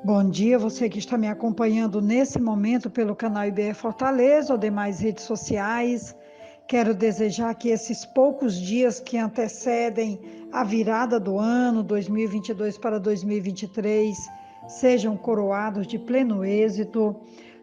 Bom dia, você que está me acompanhando nesse momento pelo canal IBE Fortaleza ou demais redes sociais. Quero desejar que esses poucos dias que antecedem a virada do ano 2022 para 2023 sejam coroados de pleno êxito.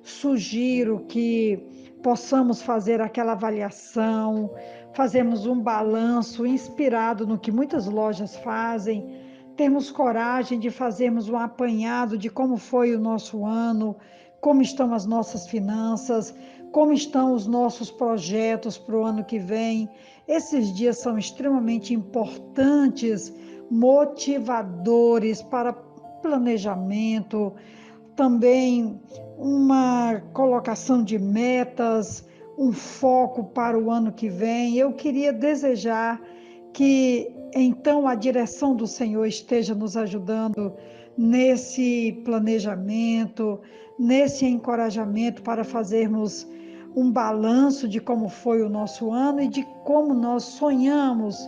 Sugiro que possamos fazer aquela avaliação, fazermos um balanço inspirado no que muitas lojas fazem. Termos coragem de fazermos um apanhado de como foi o nosso ano, como estão as nossas finanças, como estão os nossos projetos para o ano que vem. Esses dias são extremamente importantes, motivadores para planejamento, também uma colocação de metas, um foco para o ano que vem. Eu queria desejar que então a direção do Senhor esteja nos ajudando nesse planejamento, nesse encorajamento para fazermos um balanço de como foi o nosso ano e de como nós sonhamos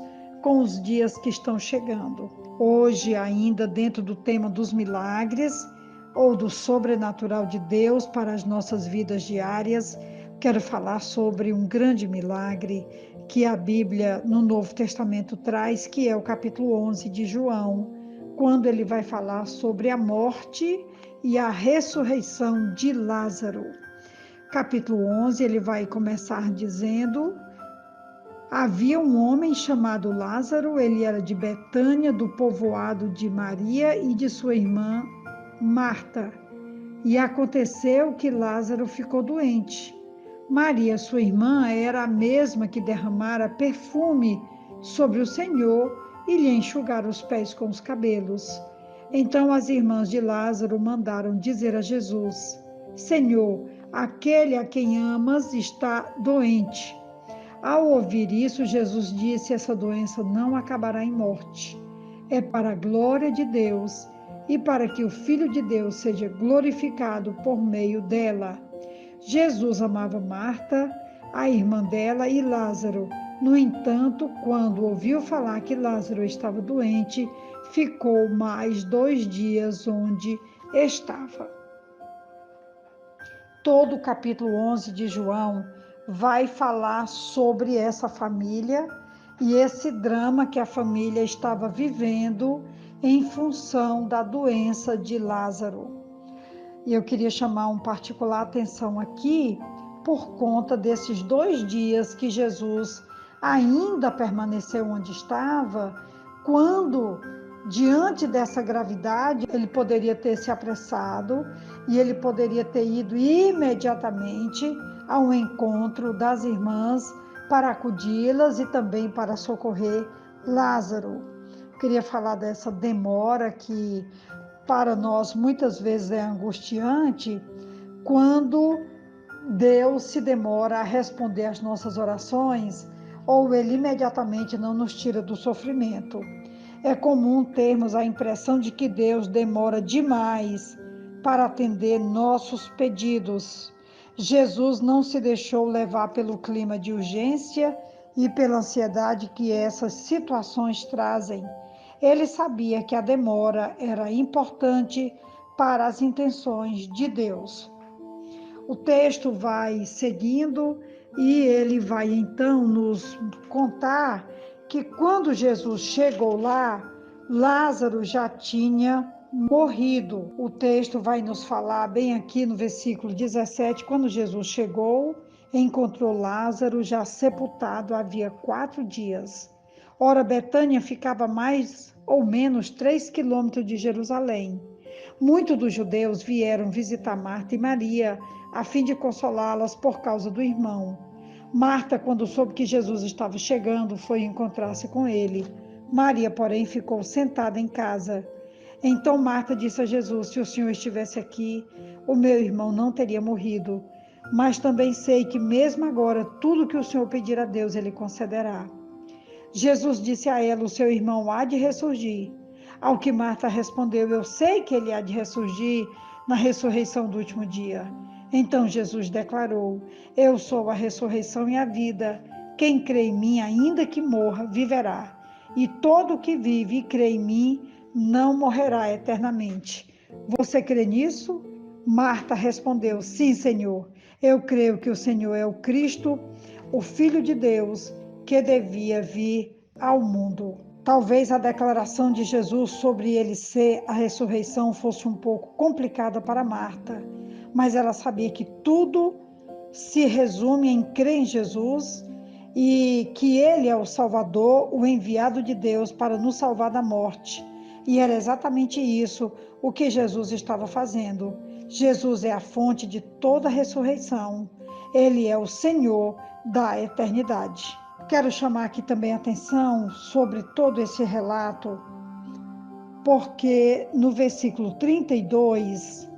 com os dias que estão chegando. Hoje, ainda dentro do tema dos milagres ou do sobrenatural de Deus para as nossas vidas diárias, quero falar sobre um grande milagre que a Bíblia no Novo Testamento traz, que é o capítulo 11 de João, quando ele vai falar sobre a morte e a ressurreição de Lázaro. Capítulo 11, ele vai começar dizendo: havia um homem chamado Lázaro, ele era de Betânia, do povoado de Maria e de sua irmã Marta. E aconteceu que Lázaro ficou doente. Maria, sua irmã, era a mesma que derramara perfume sobre o Senhor e lhe enxugara os pés com os cabelos. Então as irmãs de Lázaro mandaram dizer a Jesus: Senhor, aquele a quem amas está doente. Ao ouvir isso, Jesus disse: essa doença não acabará em morte. É para a glória de Deus e para que o Filho de Deus seja glorificado por meio dela. Jesus amava Marta, a irmã dela e Lázaro. No entanto, quando ouviu falar que Lázaro estava doente, ficou mais 2 dias onde estava. Todo o capítulo 11 de João vai falar sobre essa família e esse drama que a família estava vivendo em função da doença de Lázaro. E eu queria chamar um particular atenção aqui por conta desses 2 dias que Jesus ainda permaneceu onde estava, quando, diante dessa gravidade, ele poderia ter se apressado e ele poderia ter ido imediatamente ao encontro das irmãs para acudi-las e também para socorrer Lázaro. Queria falar dessa demora que para nós muitas vezes é angustiante quando Deus se demora a responder às nossas orações ou Ele imediatamente não nos tira do sofrimento. É comum termos a impressão de que Deus demora demais para atender nossos pedidos. Jesus não se deixou levar pelo clima de urgência e pela ansiedade que essas situações trazem. Ele sabia que a demora era importante para as intenções de Deus. O texto vai seguindo e ele vai então nos contar que quando Jesus chegou lá, Lázaro já tinha morrido. O texto vai nos falar bem aqui no versículo 17, quando Jesus chegou, encontrou Lázaro já sepultado havia 4 dias. Ora, Betânia ficava mais ou menos 3 quilômetros de Jerusalém. Muitos dos judeus vieram visitar Marta e Maria, a fim de consolá-las por causa do irmão. Marta, quando soube que Jesus estava chegando, foi encontrar-se com ele. Maria, porém, ficou sentada em casa. Então Marta disse a Jesus: se o Senhor estivesse aqui, o meu irmão não teria morrido. Mas também sei que mesmo agora, tudo que o Senhor pedir a Deus, Ele concederá. Jesus disse a ela: o seu irmão há de ressurgir. Ao que Marta respondeu: eu sei que ele há de ressurgir na ressurreição do último dia. Então Jesus declarou: eu sou a ressurreição e a vida. Quem crê em mim, ainda que morra, viverá. E todo o que vive e crê em mim não morrerá eternamente. Você crê nisso? Marta respondeu: Sim, Senhor. Eu creio que o Senhor é o Cristo, o Filho de Deus, que devia vir ao mundo. Talvez a declaração de Jesus sobre ele ser a ressurreição fosse um pouco complicada para Marta, mas ela sabia que tudo se resume em crer em Jesus e que ele é o Salvador, o enviado de Deus para nos salvar da morte. E era exatamente isso o que Jesus estava fazendo. Jesus é a fonte de toda a ressurreição. Ele é o Senhor da eternidade. Quero chamar aqui também a atenção sobre todo esse relato, porque no versículo 32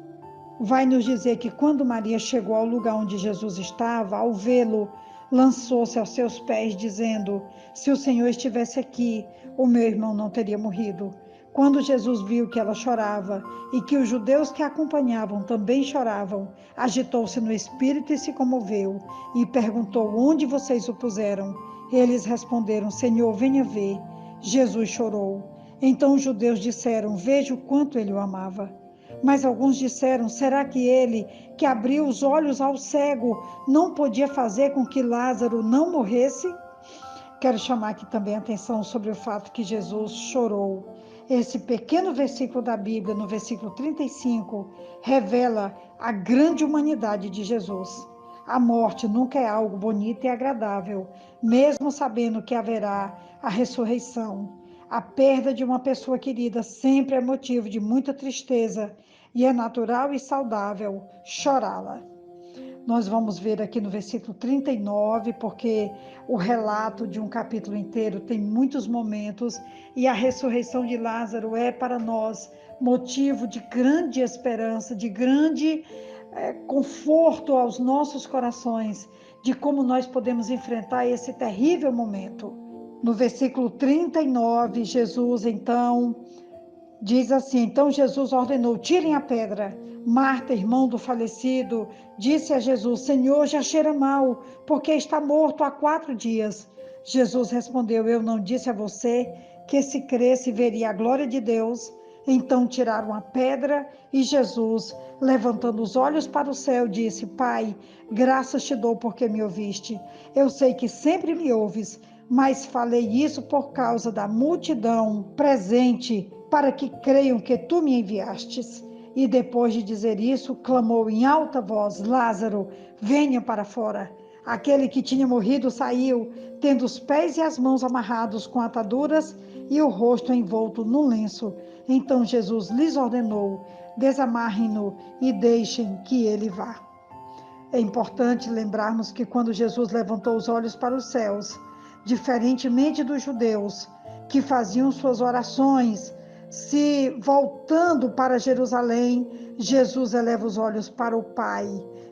vai nos dizer que quando Maria chegou ao lugar onde Jesus estava, ao vê-lo, lançou-se aos seus pés, dizendo: Se o Senhor estivesse aqui, o meu irmão não teria morrido. Quando Jesus viu que ela chorava e que os judeus que a acompanhavam também choravam, agitou-se no espírito e se comoveu, e perguntou: Onde vocês o puseram? Eles responderam: Senhor, venha ver. Jesus chorou. Então os judeus disseram: Veja o quanto ele o amava. Mas alguns disseram: será que ele, que abriu os olhos ao cego, não podia fazer com que Lázaro não morresse? Quero chamar aqui também a atenção sobre o fato que Jesus chorou. Esse pequeno versículo da Bíblia, no versículo 35, revela a grande humanidade de Jesus. A morte nunca é algo bonito e agradável, mesmo sabendo que haverá a ressurreição. A perda de uma pessoa querida sempre é motivo de muita tristeza e é natural e saudável chorá-la. Nós vamos ver aqui no versículo 39, porque o relato de um capítulo inteiro tem muitos momentos e a ressurreição de Lázaro é para nós motivo de grande esperança, de grande conforto aos nossos corações, de como nós podemos enfrentar esse terrível momento. No versículo 39, Jesus então diz assim: Então Jesus ordenou: tirem a pedra. Marta, irmão do falecido, disse a Jesus: Senhor, já cheira mal, porque está morto há 4 dias. Jesus respondeu: Eu não disse a você que se cresce veria a glória de Deus? Então tiraram a pedra e Jesus, levantando os olhos para o céu, disse: Pai, graças te dou porque me ouviste. Eu sei que sempre me ouves, mas falei isso por causa da multidão presente, para que creiam que tu me enviastes. E depois de dizer isso, clamou em alta voz: Lázaro, venha para fora. Aquele que tinha morrido saiu, tendo os pés e as mãos amarrados com ataduras e o rosto envolto num lenço. Então Jesus lhes ordenou: desamarrem-no e deixem que ele vá. É importante lembrarmos que quando Jesus levantou os olhos para os céus, diferentemente dos judeus que faziam suas orações se voltando para Jerusalém, Jesus eleva os olhos para o Pai,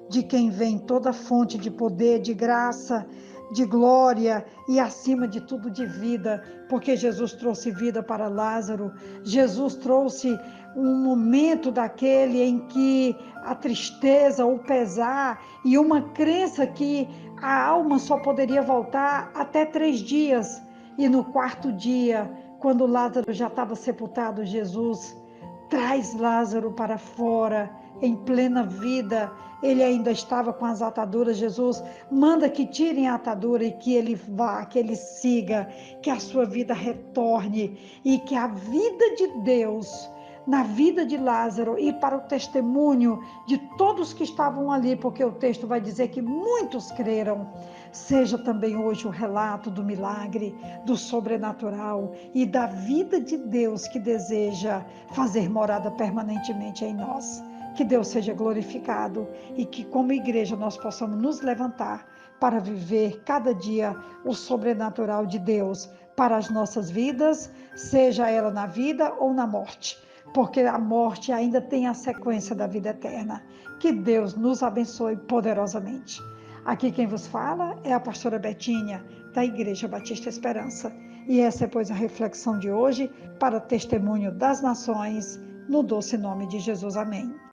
de quem vem toda fonte de poder, de graça, de glória e, acima de tudo, de vida, porque Jesus trouxe vida para Lázaro. Jesus trouxe um momento daquele em que a tristeza, o pesar e uma crença que a alma só poderia voltar até 3 dias. E no 4º dia, quando Lázaro já estava sepultado, Jesus traz Lázaro para fora, em plena vida. Ele ainda estava com as ataduras. Jesus manda que tirem a atadura e que ele vá, que ele siga, que a sua vida retorne e que a vida de Deus na vida de Lázaro e para o testemunho de todos que estavam ali, porque o texto vai dizer que muitos creram, seja também hoje o relato do milagre, do sobrenatural e da vida de Deus que deseja fazer morada permanentemente em nós. Que Deus seja glorificado e que, como igreja, nós possamos nos levantar para viver cada dia o sobrenatural de Deus para as nossas vidas, seja ela na vida ou na morte, porque a morte ainda tem a sequência da vida eterna. Que Deus nos abençoe poderosamente. Aqui quem vos fala é a pastora Betinha, da Igreja Batista Esperança. E essa é, pois, a reflexão de hoje para testemunho das nações, no doce nome de Jesus. Amém.